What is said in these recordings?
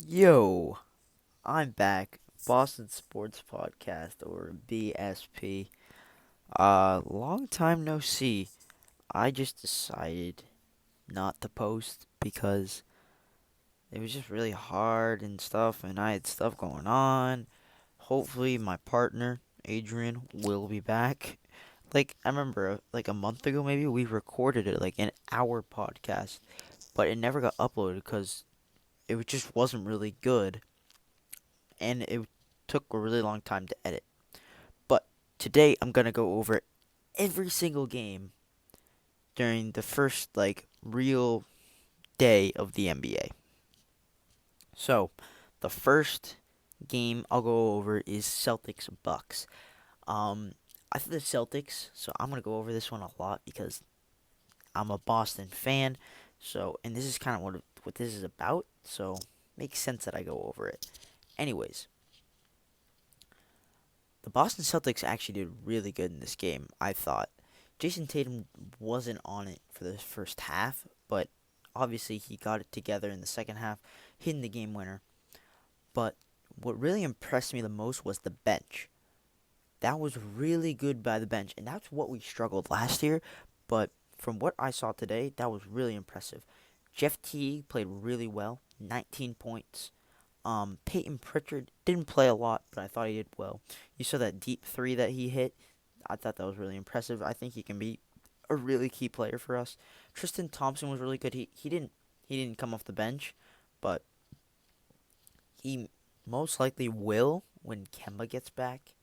Yo, I'm back. Boston Sports Podcast or BSP. Long time no see. I just decided not to post because it was just really hard and stuff, and I had stuff going on. Hopefully, my partner, Adrian, will be back. I remember, like a month ago, maybe we recorded it, like an hour podcast, but it never got uploaded because just wasn't really good, and it took a really long time to edit. But today I'm gonna go over every single game during the first real day of the NBA. So the first game I'll go over is Celtics Bucks. I think the Celtics, so I'm gonna go over this one a lot because I'm a Boston fan. So and this is kind of what this is about. So makes sense that I go over it. Anyways, the Boston Celtics actually did really good in this game, I thought. Jason Tatum wasn't on it for the first half, but obviously he got it together in the second half, hitting the game winner. But what really impressed me the most was the bench. That was really good by the bench, and that's what we struggled last year. But from what I saw today, that was really impressive. Jeff Teague played really well, 19 points. Peyton Pritchard didn't play a lot, but I thought he did well. You saw that deep three that he hit. I thought that was really impressive. I think he can be a really key player for us. Tristan Thompson was really good. He didn't come off the bench, but he most likely will when Kemba gets back.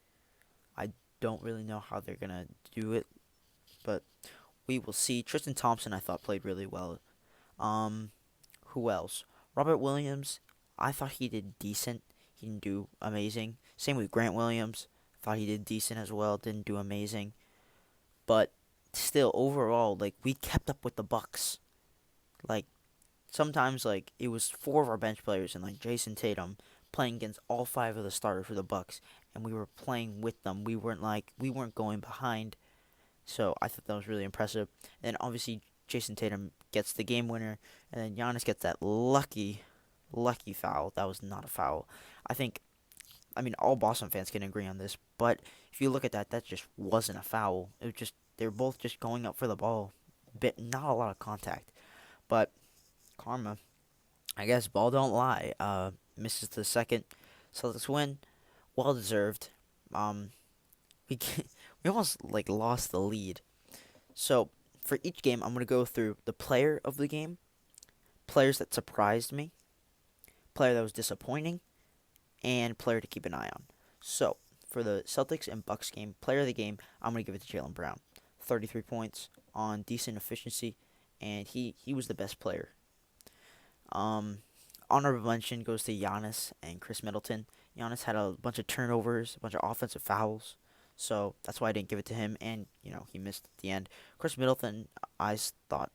I don't really know how they're gonna do it, but we will see. Tristan Thompson I thought played really well. Um, who else? Robert Williams. I thought he did decent. He didn't do amazing. Same with Grant Williams. Thought he did decent as well. Didn't do amazing. But still, overall, we kept up with the Bucks. Like sometimes, it was four of our bench players and Jason Tatum playing against all five of the starters for the Bucks, and we were playing with them. We weren't going behind. So I thought that was really impressive. And obviously, Jason Tatum gets the game winner, and then Giannis gets that lucky foul. That was not a foul. I mean, all Boston fans can agree on this, but if you look at that, that just wasn't a foul. It was just they're both just going up for the ball, bit not a lot of contact, but karma. I guess ball don't lie. Misses the second, Celtics win, well deserved. Um, we we almost lost the lead. So for each game, I'm gonna go through the player of the game, players that surprised me, player that was disappointing, and player to keep an eye on. So, for the Celtics and Bucks game, player of the game, I'm going to give it to Jaylen Brown. 33 points on decent efficiency, and he was the best player. Um, Honorable mention goes to Giannis and Chris Middleton. Giannis had a bunch of turnovers, a bunch of offensive fouls, so that's why I didn't give it to him, and, he missed at the end. Chris Middleton, thought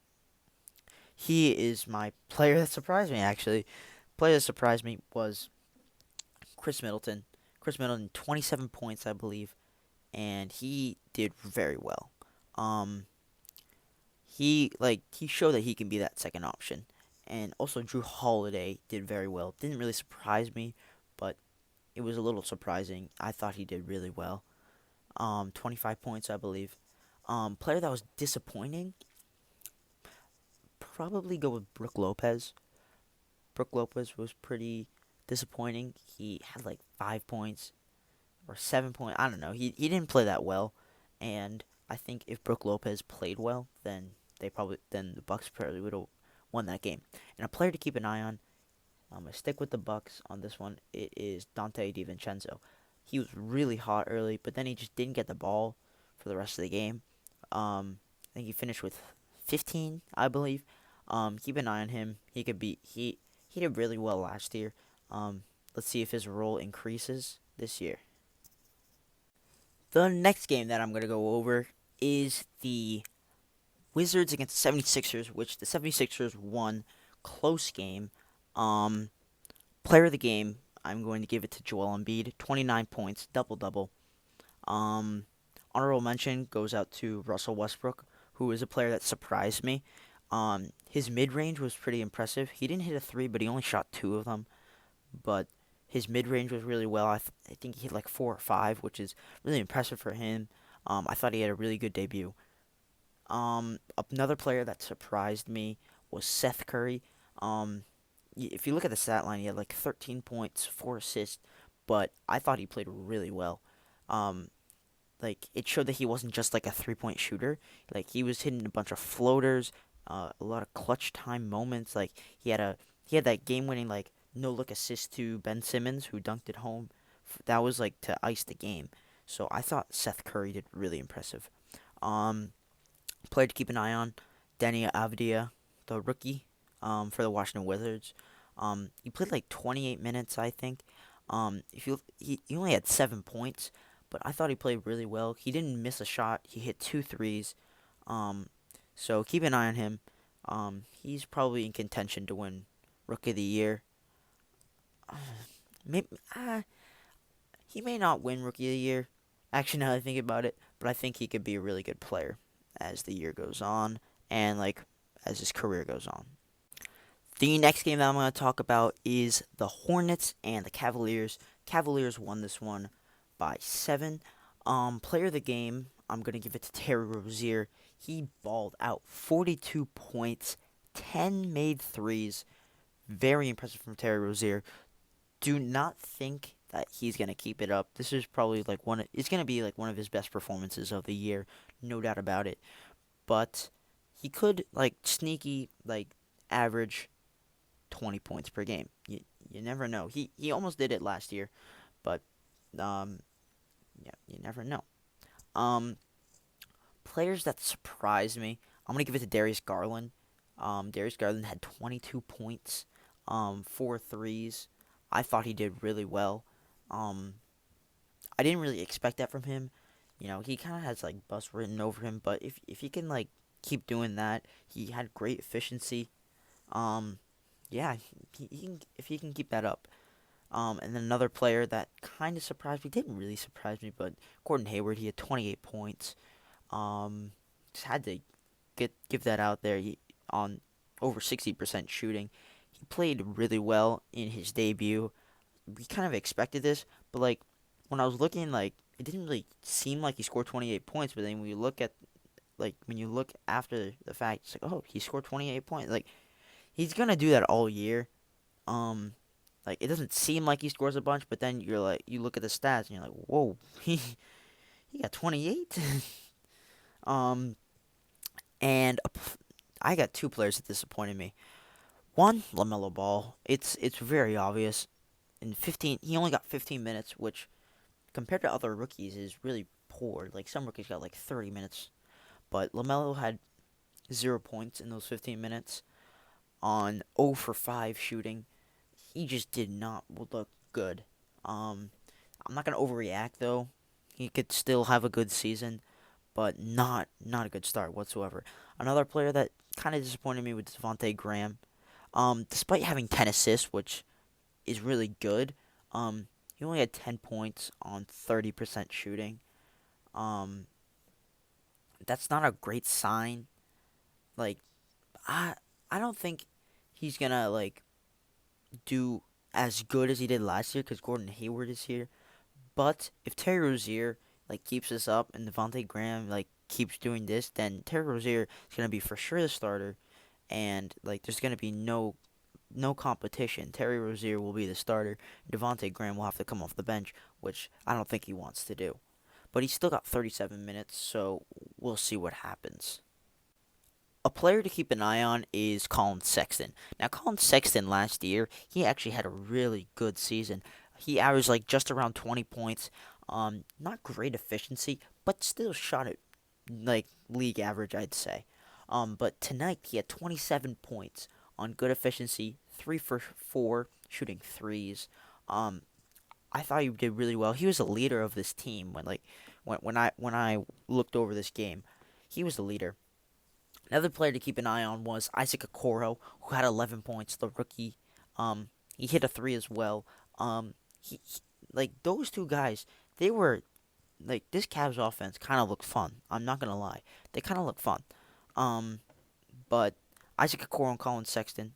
he is my player that surprised me, actually. Player that surprised me was Chris Middleton. Chris Middleton, 27 points, I believe, and he did very well. Um, he showed that he can be that second option, and also Drew Holiday did very well. Didn't really surprise me, but it was a little surprising. I thought he did really well. 25 points, I believe. Player that was disappointing, probably go with Brook Lopez. Brook Lopez was pretty disappointing. He had 5 points or 7 points. I don't know. He didn't play that well, and I think if Brook Lopez played well, then the Bucks probably would have won that game. And a player to keep an eye on. I'm gonna stick with the Bucks on this one. It is Dante DiVincenzo. He was really hot early, but then he just didn't get the ball for the rest of the game. I think he finished with 15, I believe. Keep an eye on him. He did really well last year. Let's see if his role increases this year. The next game that I'm going to go over is the Wizards against the 76ers, which the 76ers won. Close game. Um, Player of the game, I'm going to give it to Joel Embiid. 29 points, double-double. Um, Honorable mention goes out to Russell Westbrook, who is a player that surprised me. His mid-range was pretty impressive. He didn't hit a three, but he only shot two of them. but his mid range was really well. I think he hit like 4 or 5, which is really impressive for him. I thought he had a really good debut. Another player that surprised me was Seth Curry. If you look at the stat line, he had like 13 points, 4 assists, but I thought he played really well. Um, like it showed that he wasn't just like a 3-point shooter. Like he was hitting a bunch of floaters, a lot of clutch time moments. Like he had that game winning like no look assist to Ben Simmons who dunked it home. That was like to ice the game. So I thought Seth Curry did really impressive. Um, Player to keep an eye on, Danny Avdia, the rookie, for the Washington Wizards. He played like 28 minutes, I think. If you he only had 7 points, but I thought he played really well. He didn't miss a shot. He hit 2 threes. Um, so keep an eye on him. He's probably in contention to win Rookie of the Year. Maybe he may not win Rookie of the Year. Actually, now that I think about it, but I think he could be a really good player as the year goes on and like as his career goes on. The next game that I'm going to talk about is the Hornets and the Cavaliers. Cavaliers won this one by 7. Player of the game, I'm going to give it to Terry Rozier. He balled out 42 points, 10 made threes. Very impressive from Terry Rozier. Do not think that he's going to keep it up. This is probably like it's going to be like one of his best performances of the year, no doubt about it. But he could like sneaky like average 20 points per game. You never know. He almost did it last year, but um yeah, you never know. Um Players that surprised me, I'm going to give it to Darius Garland. Darius Garland had 22 points, 4 threes. I thought he did really well. Um I didn't really expect that from him. He kind of has like bust written over him, but if he can like keep doing that, he had great efficiency. Um yeah, if he can keep that up. And then another player that kind of surprised me, didn't really surprise me, but Gordon Hayward, he had 28 points. Um, just had to give that out there. He on over 60% shooting. He played really well in his debut. We kind of expected this, but like when I was looking, like it didn't really seem like he scored 28 points. But then when you look after the fact, it's like, oh, he scored 28 points. Like he's gonna do that all year. Um, like it doesn't seem like he scores a bunch, but then you look at the stats and you're like, whoa, he got 28. um, and I got 2 players that disappointed me. One, LaMelo Ball. It's very obvious. In 15, he only got 15 minutes, which compared to other rookies is really poor. Like some rookies got like 30 minutes, but LaMelo had 0 points in those 15 minutes on 0 for 5 shooting. He just did not look good. I'm not gonna overreact though. He could still have a good season, but not a good start whatsoever. Another player that kind of disappointed me was Devontae Graham. Despite having 10 assists, which is really good, he only had 10 points on 30% shooting. Um, that's not a great sign. Like, I I don't think he's gonna like do as good as he did last year because Gordon Hayward is here. But if Terry Rozier like keeps this up and Devontae Graham like keeps doing this, then Terry Rozier is gonna be for sure the starter, and like there's gonna be no competition. Terry Rozier will be the starter. Devontae Graham will have to come off the bench, which I don't think he wants to do. But he's still got 37 minutes, so we'll see what happens. A player to keep an eye on is Colin Sexton. Now, Colin Sexton last year, he actually had a really good season. He averaged like just around 20 points. Not great efficiency, but still shot at like league average, I'd say. But tonight he had 27 points on good efficiency, 3 for 4 shooting threes. Um, I thought he did really well. He was the leader of this team when I looked over this game. He was the leader. Another player to keep an eye on was Isaac Okoro, who had 11 points, the rookie. He hit a 3 as well. Like those 2 guys, they were like this Cavs offense kind of looked fun. I'm not gonna lie, they kind of look fun. Um, but Isaac Okoro and Colin Sexton,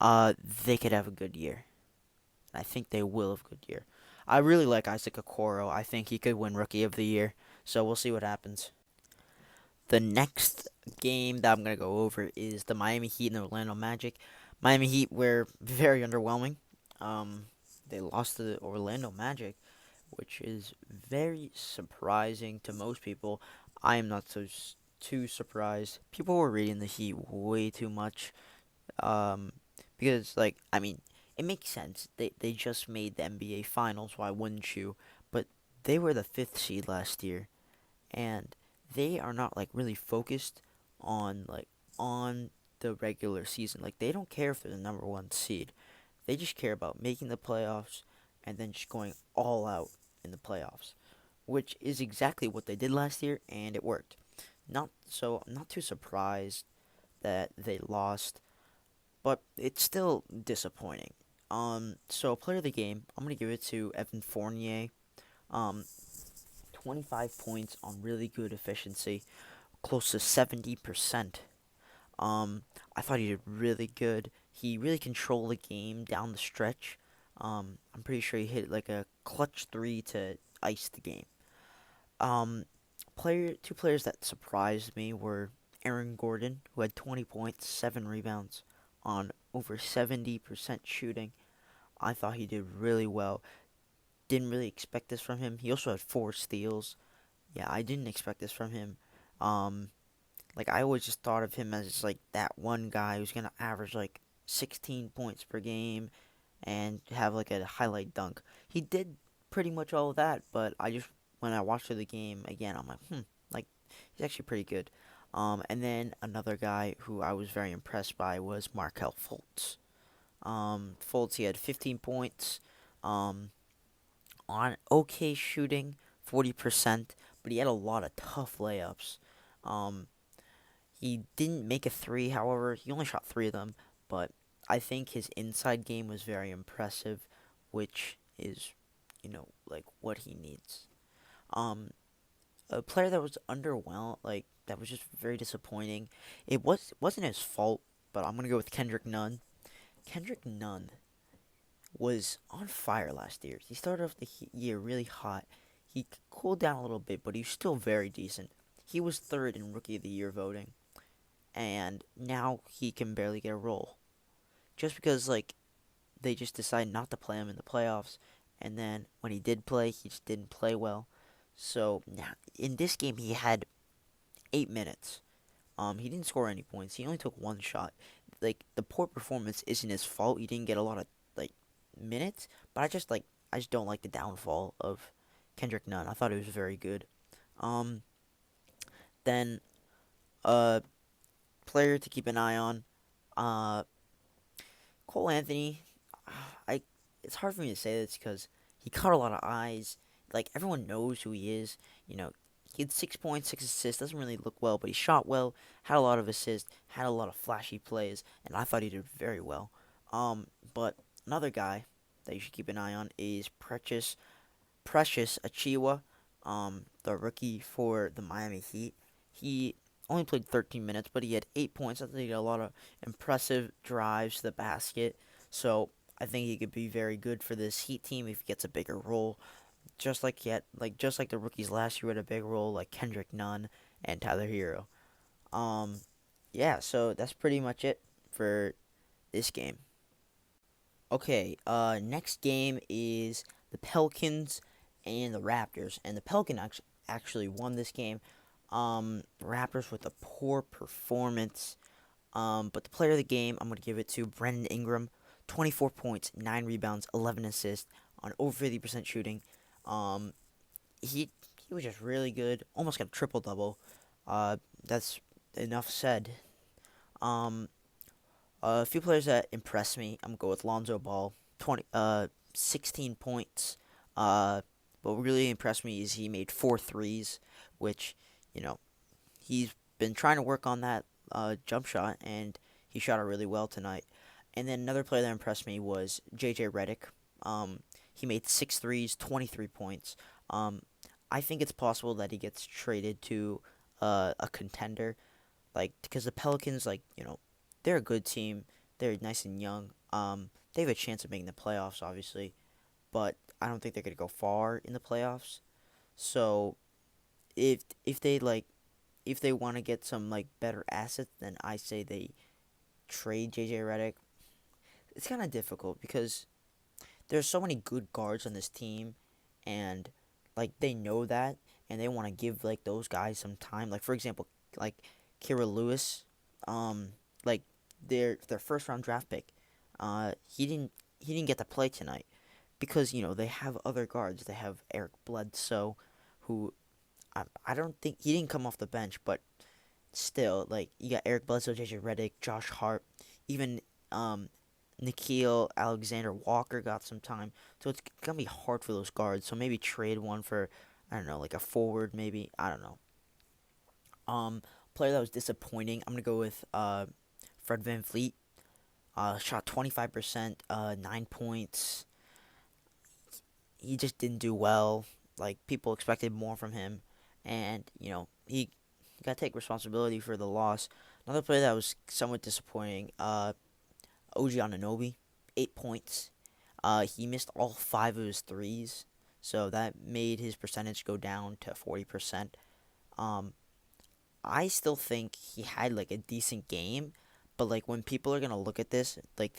they could have a good year. I think they will have a good year. I really like Isaac Okoro. I think he could win Rookie of the Year. So we'll see what happens. The next game that I'm gonna go over is the Miami Heat and the Orlando Magic. Miami Heat were very underwhelming. Um, they lost to the Orlando Magic, which is very surprising to most people. I am not too surprised. People were reading the Heat way too much. Um, because I mean, it makes sense. They just made the NBA Finals. Why wouldn't you? But they were the fifth seed last year, and they are not really focused on on the regular season. Like they don't care if they're the number one seed. They just care about making the playoffs and then just going all out in the playoffs, which is exactly what they did last year, and it worked. I'm not too surprised that they lost, but it's still disappointing. So player of the game, I'm gonna give it to Evan Fournier. Um, 25 points on really good efficiency, close to 70%. Um, I thought he did really good. He really controlled the game down the stretch. I'm pretty sure he hit like a clutch three to ice the game. Um, two players that surprised me were Aaron Gordon, who had 20 points, 7 rebounds on over 70% shooting. I thought he did really well. Didn't really expect this from him. He also had 4 steals. Yeah, I didn't expect this from him. Um, I always just thought of him as like that one guy who's gonna average like 16 points per game and have like a highlight dunk. He did pretty much all of that, but I just when I watched the game again, I'm like, like he's actually pretty good. And then another guy who I was very impressed by was Markel Fultz. Fultz, he had 15 points, on okay shooting, 40%, but he had a lot of tough layups. Um, he didn't make a three, however, he only shot 3 of them, but I think his inside game was very impressive, which is, what he needs. Um, a player that was underwhelmed, that was just very disappointing. Wasn't his fault, but I'm gonna go with Kendrick Nunn. Kendrick Nunn was on fire last year. He started off the year really hot. He cooled down a little bit, but he's still very decent. He was third in Rookie of the Year voting, and now he can barely get a role. Just because, they just decided not to play him in the playoffs, and then when he did play, he just didn't play well. So, now, in this game, he had 8 minutes. He didn't score any points. He only took 1 shot. The poor performance isn't his fault. He didn't get a lot of, minutes, but I just don't like the downfall of Kendrick Nunn. I thought he was very good. Um, then player to keep an eye on, uh, Cole Anthony. I It's hard for me to say this because he caught a lot of eyes. Everyone knows who he is. He had 6 points, 6 assists. Doesn't really look well, but he shot well. Had a lot of assists. Had a lot of flashy plays, and I thought he did very well. But another guy that you should keep an eye on is Precious Achiuwa, the rookie for the Miami Heat. He only played 13 minutes, but he had 8 points. I think he had a lot of impressive drives to the basket. So I think he could be very good for this Heat team if he gets a bigger role. Just like the rookies last year had a big role, like Kendrick Nunn and Tyler Hero. Um, yeah. So that's pretty much it for this game. Okay, next game is the Pelicans and the Raptors. And the Pelicans actually won this game. Raptors with a poor performance. But the player of the game, I'm going to give it to Brendan Ingram. 24 points, 9 rebounds, 11 assists on over 50% shooting. Um, he was just really good. Almost got a triple-double. That's enough said. Um, a few players that impressed me. I'm gonna go with Lonzo Ball. 16 points. What really impressed me is he made 4 threes, which, you know, he's been trying to work on that jump shot, and he shot it really well tonight. And then another player that impressed me was JJ Redick. He made 6 threes, 23 points. I think it's possible that he gets traded to a contender, because the Pelicans, they're a good team. They're nice and young. They have a chance of making the playoffs, obviously, but I don't think they're gonna go far in the playoffs. So if if they like if they want to get some like better assets, then I say they trade JJ Redick. It's kind of difficult because there's so many good guards on this team, and like they know that, and they want to give like those guys some time. Like for example, like Kira Lewis, um, like their first round draft pick, he didn't get to play tonight because they have other guards. They have Eric Bledsoe, who I don't think he didn't come off the bench, but still, like you got Eric Bledsoe, JJ Redick, Josh Hart, even Nikhil Alexander Walker got some time. So it's gonna be hard for those guards. So maybe trade one for I don't know, like a forward, maybe I don't know. Player that was disappointing. I'm gonna go with Fred VanVleet. Shot 25%, 9 points. He just didn't do well. Like people expected more from him, and he got to take responsibility for the loss. Another player that was somewhat disappointing. OG Anunoby, 8 points. He missed all five of his threes, so that made his percentage go down to 40%. Um, I still think he had like a decent game, but like when people are gonna look at this, like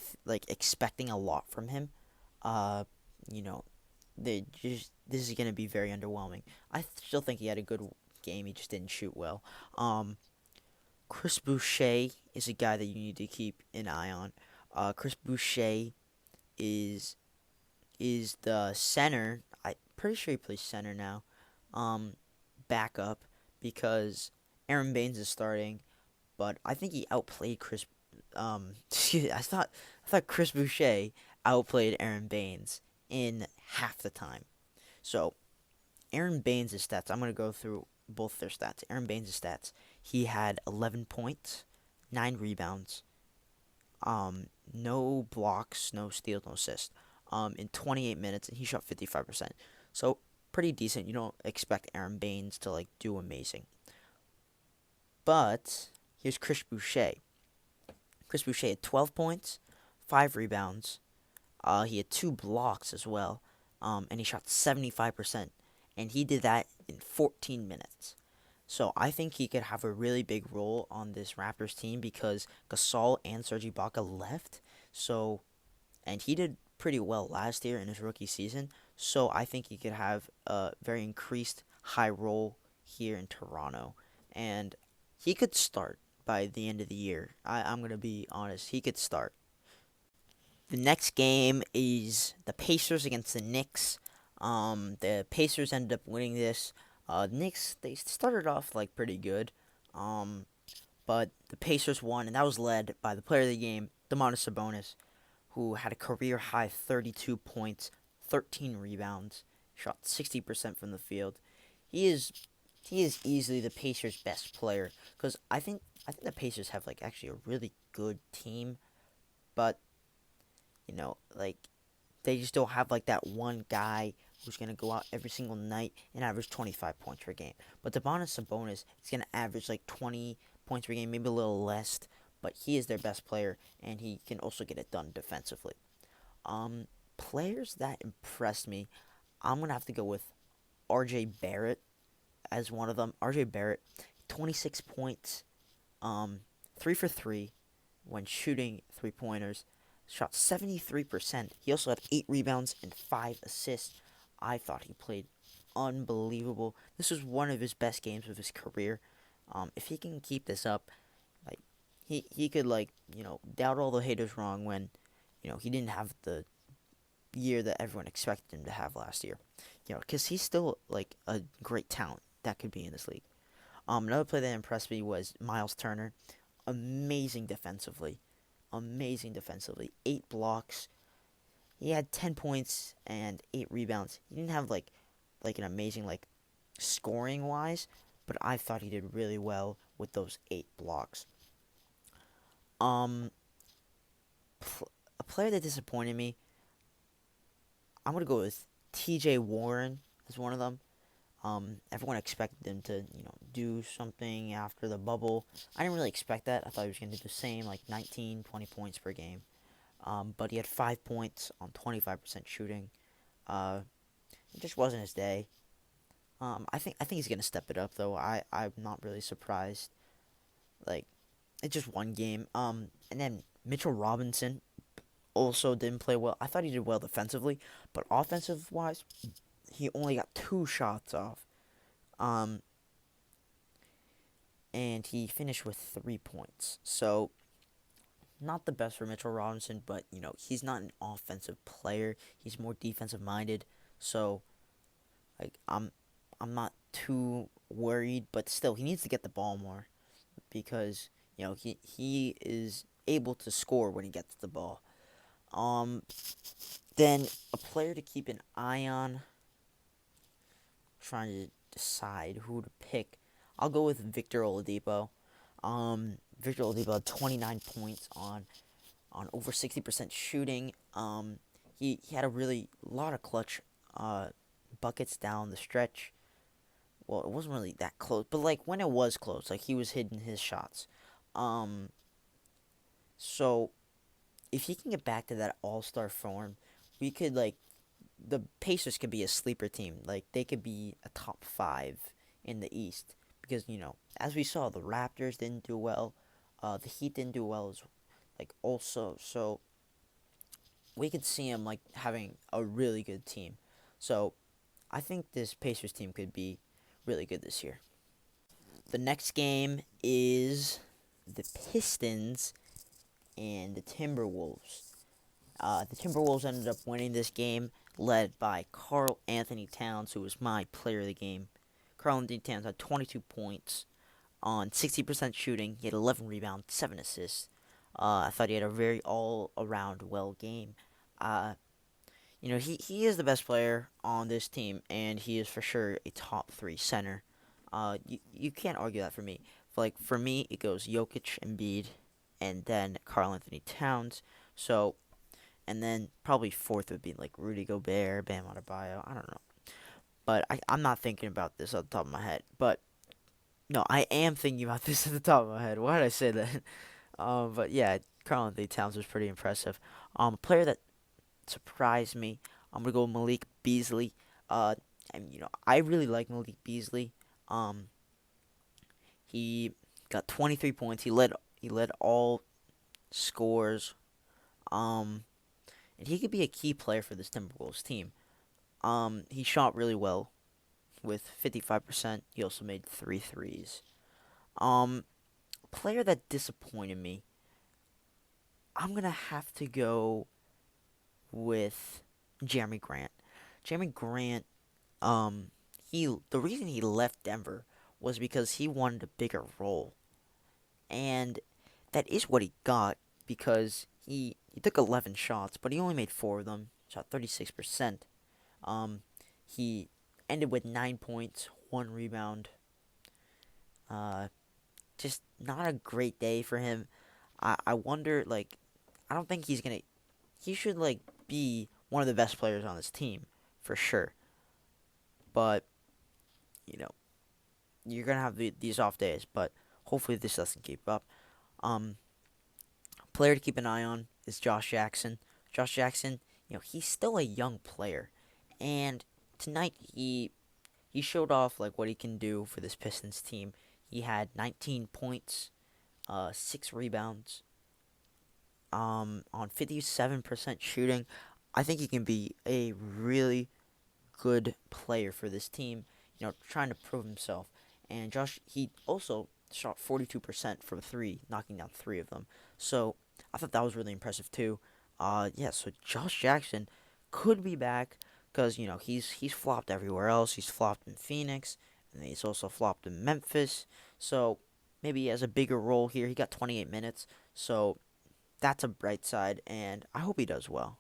expecting a lot from him, uh, you know, they just this is gonna be very underwhelming. I still think he had a good game. He just didn't shoot well. Um, Chris Boucher is a guy that you need to keep an eye on. Chris Boucher is is the center. I'm pretty sure he plays center now. Um, Backup because Aaron Baines is starting, but I think he outplayed Chris. Excuse me, I thought Chris Boucher outplayed Aaron Baines in half the time. So Aaron Baines' stats. I'm gonna go through both their stats. Aaron Baines' stats. He had 11 points, 9 rebounds, no blocks, no steals, no assists. In 28 minutes, and he shot 55%. So pretty decent. You don't expect Aaron Baines to like do amazing. But here's Chris Boucher. Chris Boucher had 12 points, 5 rebounds. He had 2 blocks as well. And he shot 75%. And he did that in 14 minutes. So I think he could have a really big role on this Raptors team because Gasol and Serge Ibaka left. So, and he did pretty well last year in his rookie season. So I think he could have a very increased high role here in Toronto. And he could start by the end of the year. I'm going to be honest. He could start. The next game is the Pacers against the Knicks. The Pacers ended up winning this. The Knicks, they started off like pretty good. Um, but the Pacers won, and that was led by the player of the game, Domantas Sabonis, who had a career high 32 points, 13 rebounds, shot 60% from the field. He is he is easily the Pacers' best player because I think the Pacers have like actually a really good team, but like they just don't have like that one guy who's gonna go out every single night and average 25 points per game. But Sabonis is gonna average like 20 points per game, maybe a little less, but he is their best player and he can also get it done defensively. Um, Players that impressed me, I'm gonna have to go with R.J. Barrett as one of them. R.J. Barrett, 26 points, um, 3 for 3 when shooting 3 pointers. Shot 73%. He also had 8 rebounds and 5 assists. I thought he played unbelievable. This was one of his best games of his career. If he can keep this up, like he could like doubt all the haters wrong when he didn't have the year that everyone expected him to have last year. Because he's still like a great talent that could be in this league. Another player that impressed me was Miles Turner. Amazing defensively. Amazing defensively. 8 blocks. He had 10 points and 8 rebounds. He didn't have like an amazing like scoring wise, but I thought he did really well with those 8 blocks. Um, a player that disappointed me. I'm gonna go with T.J. Warren as one of them. Everyone expected him to, do something after the bubble. I didn't really expect that. I thought he was going to do the same, like 19, 20 points per game. But he had 5 points on 25% shooting. It just wasn't his day. I think he's gonna step it up though. I'm not really surprised. Like, it's just one game. And then Mitchell Robinson also didn't play well. I thought he did well defensively, but offensive wise, he only got 2 shots off. Um, and he finished with 3 points. So not the best for Mitchell Robinson, but he's not an offensive player. He's more defensive minded. So like I'm not too worried, but still he needs to get the ball more because he is able to score when he gets the ball. Then a player to keep an eye on. Trying to decide who to pick. I'll go with Victor Oladipo. Victor Oladipo had 29 points on over 60% shooting. He had a lot of clutch buckets down the stretch. Well, it wasn't really that close, but like when it was close, like he was hitting his shots. So if he can get back to that all-star form, we could the Pacers could be a sleeper team. Like they could be a top 5 in the East because as we saw, the Raptors didn't do well, the Heat didn't do well as also. So we could see him having a really good team. So I think this Pacers team could be really good this year. The next game is the Pistons and the Timberwolves. The Timberwolves ended up winning this game, led by Karl Anthony Towns, who was my player of the game. Karl Anthony Towns had 22 points on 60% shooting. He had 11 rebounds, 7 assists. I thought he had a very all-around well game. He is the best player on this team, and he is for sure a top 3 center. You can't argue that for me. For me, it goes Jokic, Embiid, and then Karl Anthony Towns. So, and then probably 4th would be Rudy Gobert, Bam Adebayo. I don't know, but I'm not thinking about this off the top of my head. But no, I am thinking about this at the top of my head. Why did I say that? But yeah, Karl Anthony Towns was pretty impressive. Player that surprised me. I'm gonna go with Malik Beasley. I really like Malik Beasley. He got 23 points. He led all scores. And he could be a key player for this Timberwolves team. He shot really well with 55%. He also made 3 threes. Player that disappointed me. I'm gonna have to go with Jeremy Grant. Jeremy Grant, the reason he left Denver was because he wanted a bigger role. And that is what he got because he took 11 shots, but he only made 4 of them. Shot 36%. He ended with 9 points, 1 rebound. Just not a great day for him. I wonder, I don't think he should, be one of the best players on this team, for sure. But, you're going to have these off days, but hopefully this doesn't keep up. Player to keep an eye on is Josh Jackson. Josh Jackson, he's still a young player. And tonight he showed off what he can do for this Pistons team. He had 19 points, 6 rebounds, on 57% shooting. I think he can be a really good player for this team, trying to prove himself. And Josh, he also shot 42% from 3, knocking down 3 of them. So I thought that was really impressive too. So Josh Jackson could be back because he's flopped everywhere else. He's flopped in Phoenix, and he's also flopped in Memphis. So maybe he has a bigger role here. He got 28 minutes, so that's a bright side, and I hope he does well.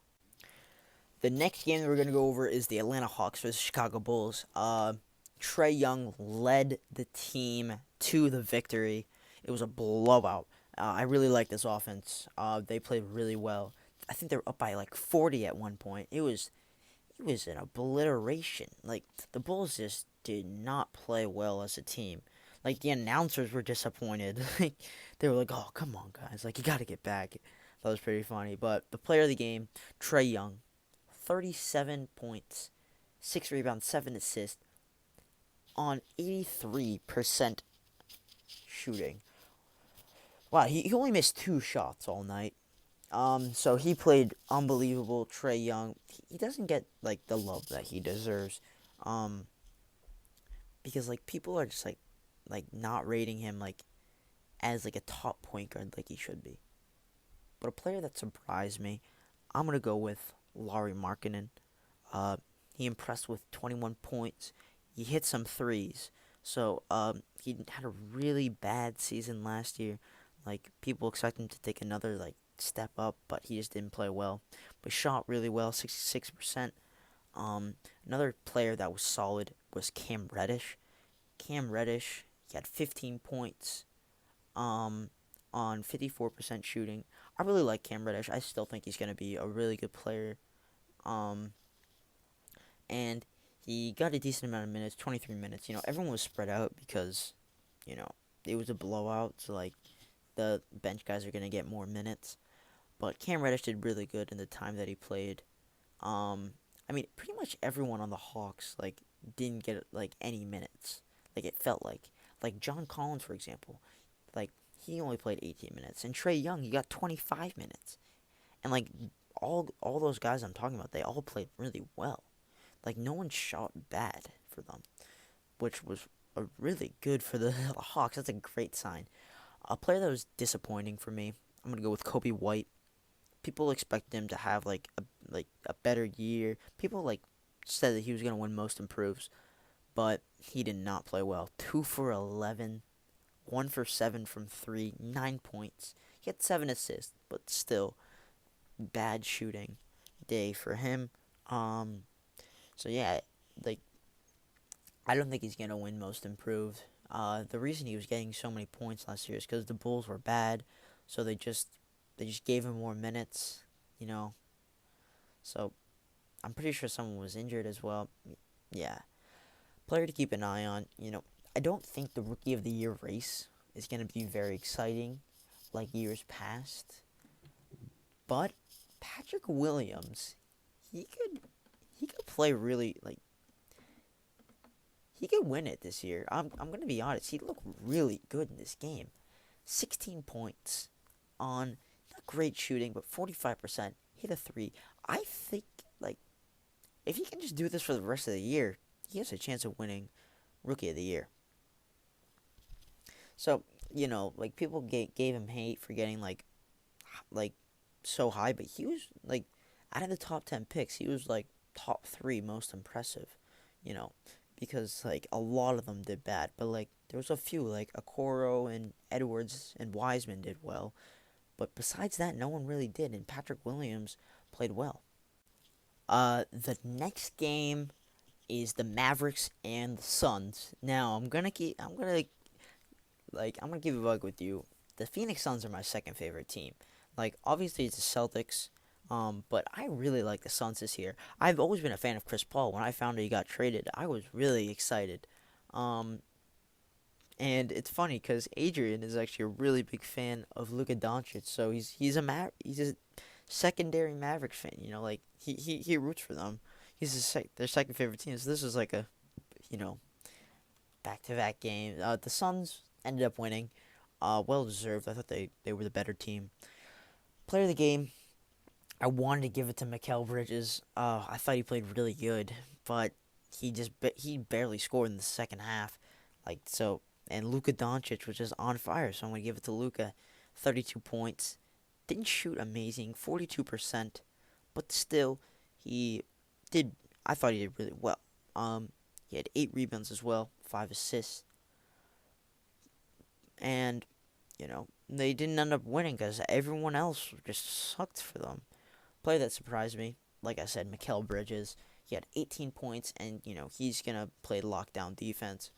The next game that we're gonna go over is the Atlanta Hawks versus Chicago Bulls. Trae Young led the team to the victory. It was a blowout. I really like this offense. They played really well. I think they were up by 40 at one point. It was he was an obliteration. Like, the Bulls just did not play well as a team. Like, the announcers were disappointed. Like, they were like, "Oh, come on, guys! Like, you got to get back." That was pretty funny. But the player of the game, Trae Young, 37 points, 6 rebounds, 7 assists on 83% shooting. Wow, he only missed 2 shots all night. So he played unbelievable. Trae Young, he doesn't get like the love that he deserves, um, because like people are just like not rating him like as like a top point guard like he should be. But a player that surprised me, I'm gonna go with Lauri Markkanen. Uh, he impressed with 21 points. He hit some threes. So he had a really bad season last year. Like people expect him to take another like step up, but he just didn't play well. But shot really well, 66%. Another player that was solid was Cam Reddish. Cam Reddish, he had 15 points. On 54% shooting. I really like Cam Reddish. I still think he's gonna be a really good player. Um, and he got a decent amount of minutes, 23 minutes. Everyone was spread out because, you know, it was a blowout. So like the bench guys are gonna get more minutes. But Cam Reddish did really good in the time that he played. I mean, pretty much everyone on the Hawks like didn't get like any minutes. Like it felt like John Collins, for example, like he only played 18 minutes, and Trae Young he got 25 minutes, and like all those guys I'm talking about, they all played really well. Like no one shot bad for them, which was really good for the Hawks. That's a great sign. A player that was disappointing for me, I'm gonna go with Kobe White. People expected him to have like a better year. People like said that he was gonna win Most Improves, but he did not play well. 2 for 11, 1 for 7 from three, 9 points. He had 7 assists, but still bad shooting day for him. Um, so yeah, like I don't think he's gonna win Most Improved. The reason he was getting so many points last year is because the Bulls were bad, so they just gave him more minutes, you know. So I'm pretty sure someone was injured as well. Yeah, player to keep an eye on. I don't think the Rookie of the Year race is gonna be very exciting, like years past. But Patrick Williams, he could he could play really like he could win it this year. I'm gonna be honest. He looked really good in this game. 16 points on not great shooting, but 45%. Hit a three. I think like if he can just do this for the rest of the year, he has a chance of winning Rookie of the Year. So like people gave him hate for getting like so high, but he was like out of the top 10 picks, he was like top three most impressive. You know, because like a lot of them did bad, but like there was a few like Okoro and Edwards and Wiseman did well, but besides that, no one really did, and Patrick Williams played well. The next game is the Mavericks and the Suns. Now I'm gonna give a bug with you. The Phoenix Suns are my second favorite team. Like obviously it's the Celtics, but I really like the Suns this year. I've always been a fan of Chris Paul. When I found out he got traded, I was really excited. Um, and it's funny because Adrian is actually a really big fan of Luka Doncic, so he's a secondary Mavericks fan. Like he roots for them. He's their second favorite team. So this is like a you know back to back game. The Suns ended up winning. Well deserved. I thought they were the better team. Player of the game, I wanted to give it to Mikal Bridges. I thought he played really good, but he barely scored in the second half. Like so, and Luka Doncic was just on fire. So I'm gonna give it to Luka. 32 points. Didn't shoot amazing, 42%, but still he did. I thought he did really well. He had 8 rebounds as well, 5 assists, and they didn't end up winning because everyone else just sucked for them. Player that surprised me, like I said, Mikal Bridges. He had 18 points, and he's gonna play lockdown defense.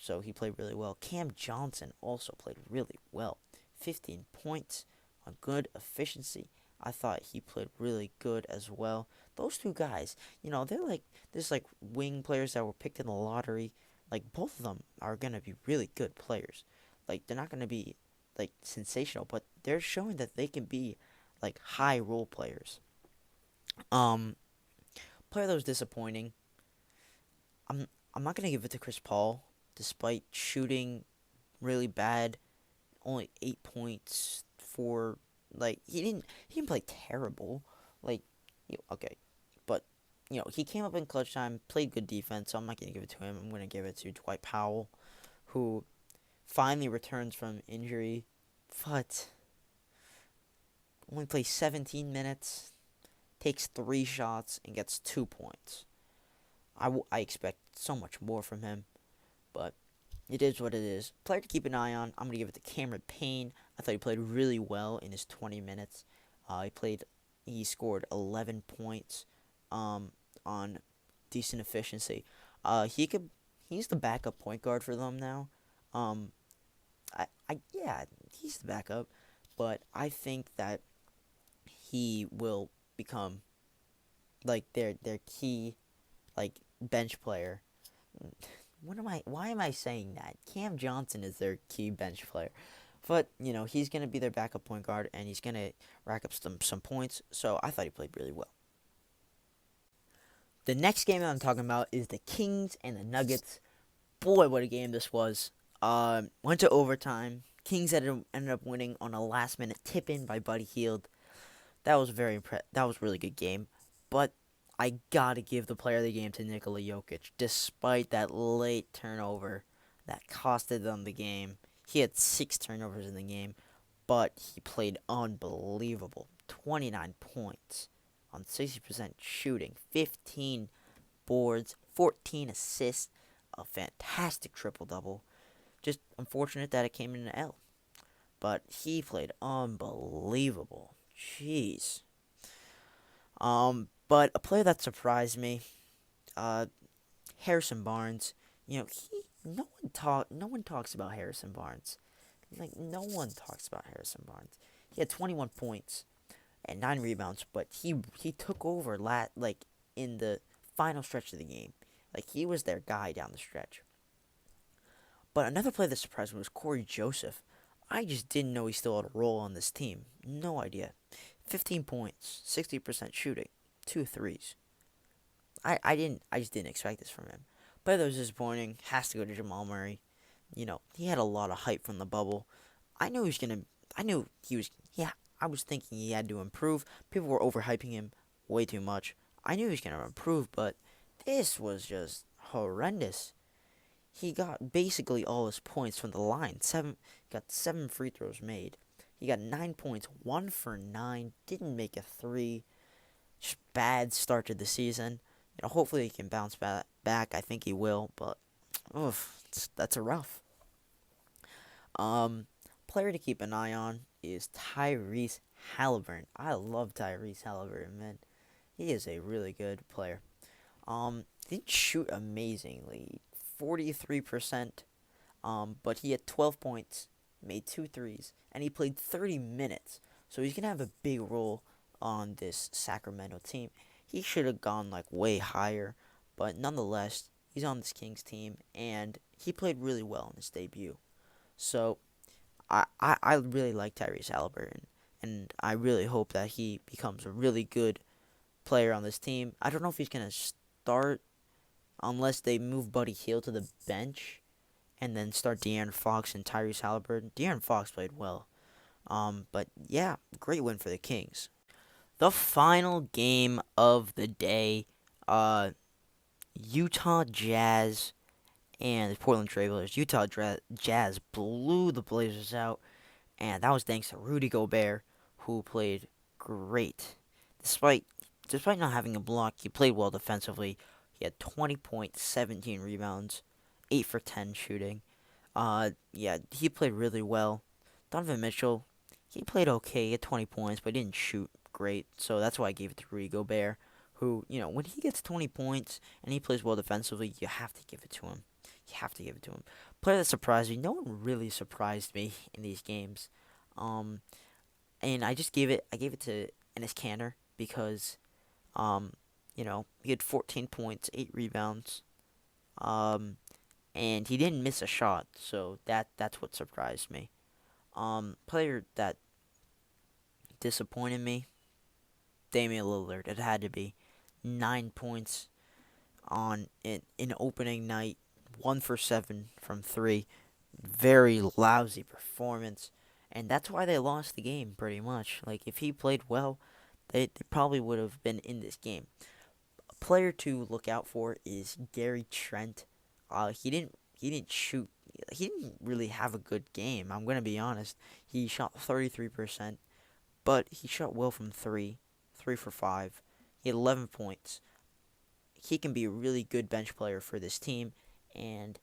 So he played really well. Cam Johnson also played really well. 15 points on good efficiency. I thought he played really good as well. Those two guys, they're like this like wing players that were picked in the lottery. Like both of them are gonna be really good players. Like they're not gonna be like sensational, but they're showing that they can be like high role players. Um, Player that was disappointing. I'm not gonna give it to Chris Paul, despite shooting really bad. Only 8 points for like he didn't play terrible. Like okay, but he came up in clutch time, played good defense. So I'm not gonna give it to him. I'm gonna give it to Dwight Powell, who finally returns from injury, but only plays 17 minutes, takes 3 shots, and gets 2 points. I expect so much more from him, but it is what it is. Player to keep an eye on, I'm going to give it to Cameron Payne. I thought he played really well in his 20 minutes. He scored 11 points on decent efficiency. He's the backup point guard for them now. Um, yeah, he's the backup, but I think that he will become like their key like bench player. Why am I saying that? Cam Johnson is their key bench player. But, he's going to be their backup point guard and he's going to rack up some points. So I thought he played really well. The next game that I'm talking about is the Kings and the Nuggets. Boy, what a game this was. Went to overtime. Kings ended up winning on a last minute tip in by Buddy Hield. That was that was a really good game. But I gotta give the player of the game to Nikola Jokic, despite that late turnover that costed them the game. He had 6 turnovers in the game, but he played unbelievable. 29 points on 60% shooting, 15 boards, 14 assists, a fantastic triple-double. Just unfortunate that it came in an L. But he played unbelievable. Jeez. But a player that surprised me, Harrison Barnes. No one talks about Harrison Barnes. Like no one talks about Harrison Barnes. He had 21 points and 9 rebounds, but he took over in the final stretch of the game. Like he was their guy down the stretch. But another player that surprised me was Corey Joseph. I just didn't know he still had a role on this team. No idea. 15 points, 60% shooting, 2 threes. I just didn't expect this from him. But that was disappointing. Has to go to Jamal Murray. He had a lot of hype from the bubble. I knew he was. Yeah, I was thinking he had to improve. People were overhyping him way too much. I knew he was gonna improve, but this was just horrendous. He got basically all his points from the line. Got 7 free throws made. He got 9 points, 1 for 9. Didn't make a 3. Just bad start to the season. Hopefully he can bounce back. I think he will, but that's a rough. Player to keep an eye on is Tyrese Halliburton. I love Tyrese Halliburton, man. He is a really good player. Didn't shoot amazingly, 43%. But he had 12 points, made 2 threes, and he played 30 minutes. So he's gonna have a big role on this Sacramento team. He should have gone way higher, but nonetheless, he's on this Kings team, and he played really well in his debut. So I really like Tyrese Halliburton, and I really hope that he becomes a really good player on this team. I don't know if he's gonna start unless they move Buddy Hield to the bench and then start De'Aaron Fox and Tyrese Halliburton. De'Aaron Fox played well. But yeah, great win for the Kings. The final game of the day, Utah Jazz and the Portland Trailblazers. Utah Jazz blew the Blazers out, and that was thanks to Rudy Gobert, who played great. Despite not having a block, he played well defensively. He had 20 points, 17 rebounds, 8 for 10 shooting. Yeah, he played really well. Donovan Mitchell, he played okay. He had 20 points, but he didn't shoot great. So that's why I gave it to Rudy Gobert, who, when he gets 20 points and he plays well defensively, you have to give it to him. Player that surprised me, no one really surprised me in these games. And I gave it to Enes Kanter because he had 14 points, 8 rebounds, and he didn't miss a shot, so that's what surprised me. Player that disappointed me, Damian Lillard. It had to be 9 points on in opening night, 1 for 7 from three. Very lousy performance, and that's why they lost the game pretty much. Like if he played well, they probably would have been in this game. A player to look out for is Gary Trent. He didn't shoot. He didn't really have a good game. I'm gonna be honest. He shot 33%, but he shot well from three, 3 for 5. He had 11 points. He can be a really good bench player for this team, and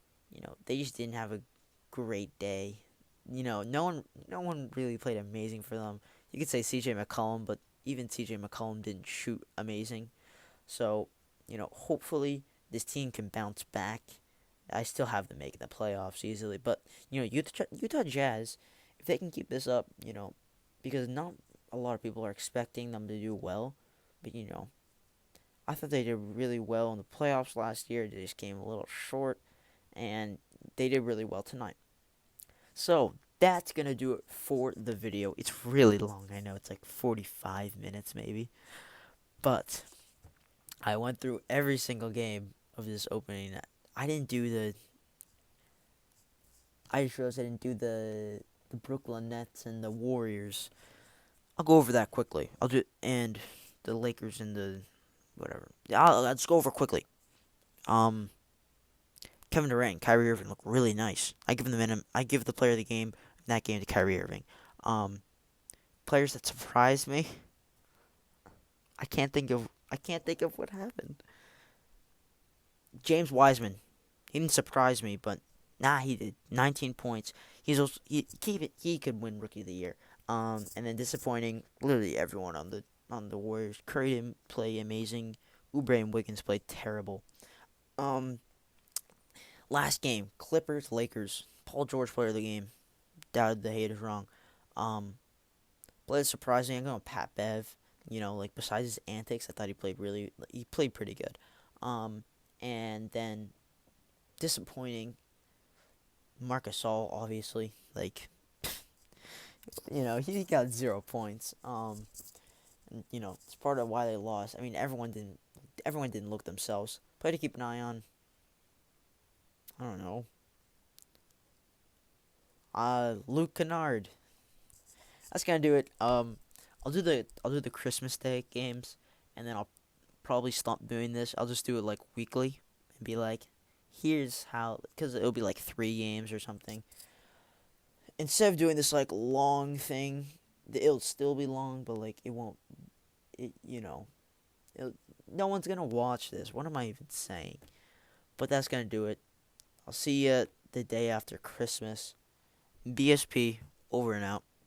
they just didn't have a great day. No one really played amazing for them. You could say C.J. McCollum, but even C.J. McCollum didn't shoot amazing. So, hopefully this team can bounce back. I still have them making the playoffs easily, but Utah Jazz, if they can keep this up, because not a lot of people are expecting them to do well, but I thought they did really well in the playoffs last year. They just came a little short, and they did really well tonight. So that's gonna do it for the video. It's really long. I know it's like 45 minutes maybe, but I went through every single game of this opening. I didn't do the. I just realized I didn't do the Brooklyn Nets and the Warriors. I'll go over that quickly. And the Lakers and the whatever. Let's go over quickly. Kevin Durant, Kyrie Irving look really nice. I give the player of the game in that game to Kyrie Irving. Players that surprised me. I can't think of what happened. James Wiseman, he didn't surprise me, but he did. 19 points. He could win Rookie of the Year. And then disappointing, literally everyone on the Warriors. Curry didn't play amazing. Oubre and Wiggins played terrible. Last game, Clippers, Lakers. Paul George, player of the game. Doubted the haters wrong. Played surprising. I'm going Pat Bev. Besides his antics, I thought he played pretty good. And then disappointing, Marc Gasol, obviously. He got 0 points. It's part of why they lost. I mean, everyone didn't look themselves. Play to keep an eye on. I don't know. Luke Kennard. That's gonna do it. I'll do the Christmas Day games, and then I'll probably stop doing this. I'll just do it like weekly and be like, here's how, because it'll be like 3 games or something. Instead of doing this like long thing, it'll still be long, but like it won't. No one's gonna watch this. What am I even saying? But that's gonna do it. I'll see you the day after Christmas. BSP, over and out.